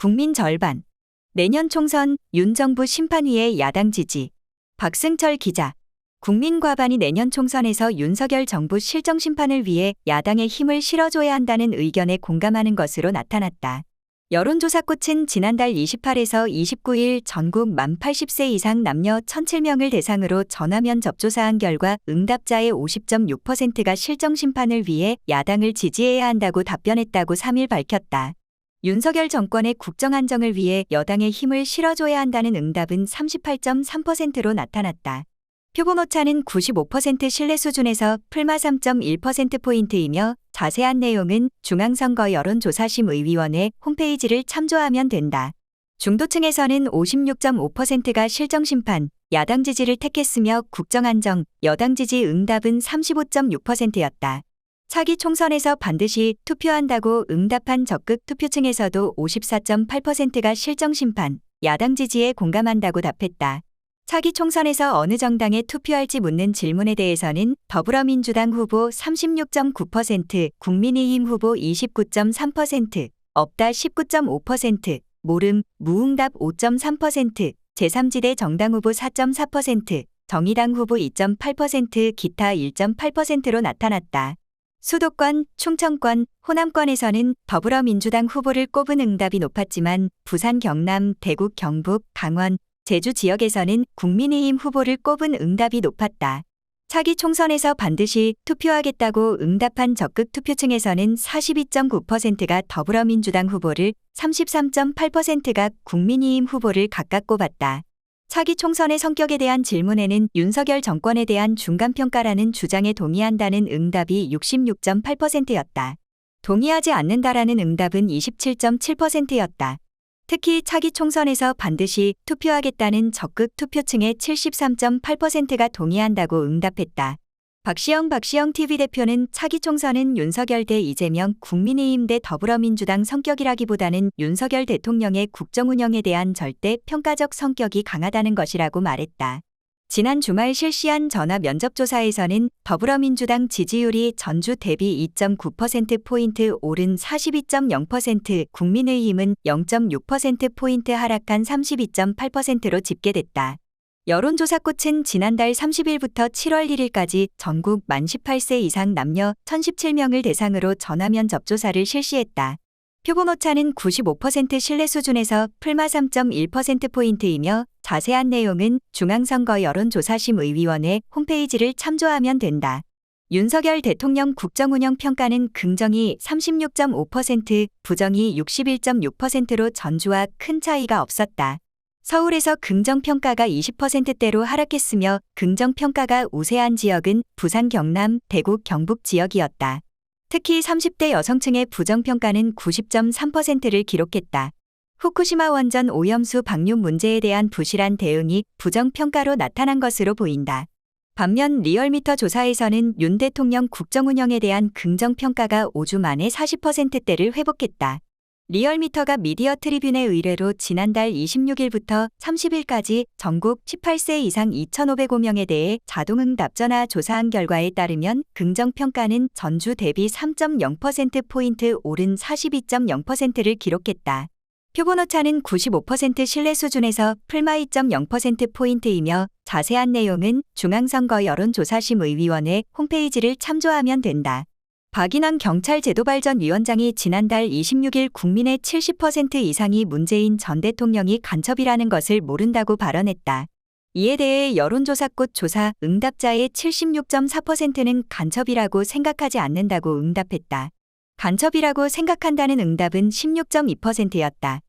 국민 절반. 내년 총선 윤 정부 심판위의 야당 지지. 박승철 기자. 국민 과반이 내년 총선에서 윤석열 정부 실정 심판을 위해 야당의 힘을 실어줘야 한다는 의견에 공감하는 것으로 나타났다. 여론조사꽃은 지난달 28에서 29일 전국 만 80세 이상 남녀 1,007명을 대상으로 전화면 접조사한 결과 응답자의 50.6%가 실정 심판을 위해 야당을 지지해야 한다고 답변했다고 3일 밝혔다. 윤석열 정권의 국정 안정을 위해 여당의 힘을 실어줘야 한다는 응답은 38.3%로 나타났다. 표본오차는 95% 신뢰 수준에서 풀마 3.1%포인트이며 자세한 내용은 중앙선거 여론조사심의위원회 홈페이지를 참조하면 된다. 중도층에서는 56.5%가 실정심판, 야당 지지를 택했으며 국정안정, 여당 지지 응답은 35.6%였다. 차기 총선에서 반드시 투표한다고 응답한 적극 투표층에서도 54.8%가 실정심판, 야당 지지에 공감한다고 답했다. 차기 총선에서 어느 정당에 투표할지 묻는 질문에 대해서는 더불어민주당 후보 36.9%, 국민의힘 후보 29.3%, 없다 19.5%, 모름, 무응답 5.3%, 제3지대 정당 후보 4.4%, 정의당 후보 2.8%, 기타 1.8%로 나타났다. 수도권, 충청권, 호남권에서는 더불어민주당 후보를 꼽은 응답이 높았지만 부산, 경남, 대구, 경북, 강원, 제주 지역에서는 국민의힘 후보를 꼽은 응답이 높았다. 차기 총선에서 반드시 투표하겠다고 응답한 적극 투표층에서는 42.9%가 더불어민주당 후보를, 33.8%가 국민의힘 후보를 각각 꼽았다. 차기 총선의 성격에 대한 질문에는 윤석열 정권에 대한 중간평가라는 주장에 동의한다는 응답이 66.8%였다. 동의하지 않는다라는 응답은 27.7%였다. 특히 차기 총선에서 반드시 투표하겠다는 적극 투표층의 73.8%가 동의한다고 응답했다. 박시영 TV 대표는 차기 총선은 윤석열 대 이재명, 국민의힘 대 더불어민주당 성격이라기보다는 윤석열 대통령의 국정 운영에 대한 절대 평가적 성격이 강하다는 것이라고 말했다. 지난 주말 실시한 전화 면접조사에서는 더불어민주당 지지율이 전주 대비 2.9%포인트 오른 42.0%, 국민의힘은 0.6%포인트 하락한 32.8%로 집계됐다. 여론조사꽃은 지난달 30일부터 7월 1일까지 전국 만 18세 이상 남녀 1,017명을 대상으로 전화면 접조사를 실시했다. 표본오차는 95% 신뢰 수준에서 풀마 3.1%포인트이며 자세한 내용은 중앙선거 여론조사심의위원회 홈페이지를 참조하면 된다. 윤석열 대통령 국정운영 평가는 긍정이 36.5%, 부정이 61.6%로 전주와 큰 차이가 없었다. 서울에서 긍정평가가 20%대로 하락했으며 긍정평가가 우세한 지역은 부산, 경남, 대구, 경북 지역이었다. 특히 30대 여성층의 부정평가는 90.3%를 기록했다. 후쿠시마 원전 오염수 방류 문제에 대한 부실한 대응이 부정평가로 나타난 것으로 보인다. 반면 리얼미터 조사에서는 윤 대통령 국정운영에 대한 긍정평가가 5주 만에 40%대를 회복했다. 리얼미터가 미디어 트리뷴의 의뢰로 지난달 26일부터 30일까지 전국 18세 이상 2,505명에 대해 자동응답 전화 조사한 결과에 따르면 긍정평가는 전주 대비 3.0%포인트 오른 42.0%를 기록했다. 표본오차는 95% 신뢰 수준에서 풀마 2.0%포인트이며 자세한 내용은 중앙선거 여론조사심의위원회 홈페이지를 참조하면 된다. 박인원 경찰제도발전위원장이 지난달 26일 국민의 70% 이상이 문재인 전 대통령이 간첩이라는 것을 모른다고 발언했다. 이에 대해 여론조사꽃 조사 응답자의 76.4%는 간첩이라고 생각하지 않는다고 응답했다. 간첩이라고 생각한다는 응답은 16.2%였다.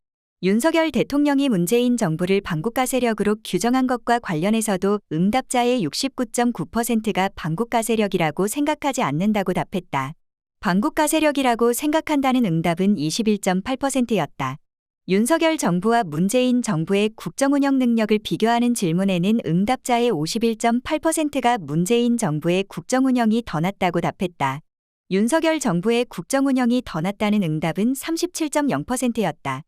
윤석열 대통령이 문재인 정부를 반국가 세력으로 규정한 것과 관련해서도 응답자의 69.9%가 반국가 세력이라고 생각하지 않는다고 답했다. 반국가 세력이라고 생각한다는 응답은 21.8%였다. 윤석열 정부와 문재인 정부의 국정운영 능력을 비교하는 질문에는 응답자의 51.8%가 문재인 정부의 국정운영이 더 낫다고 답했다. 윤석열 정부의 국정운영이 더 낫다는 응답은 37.0%였다.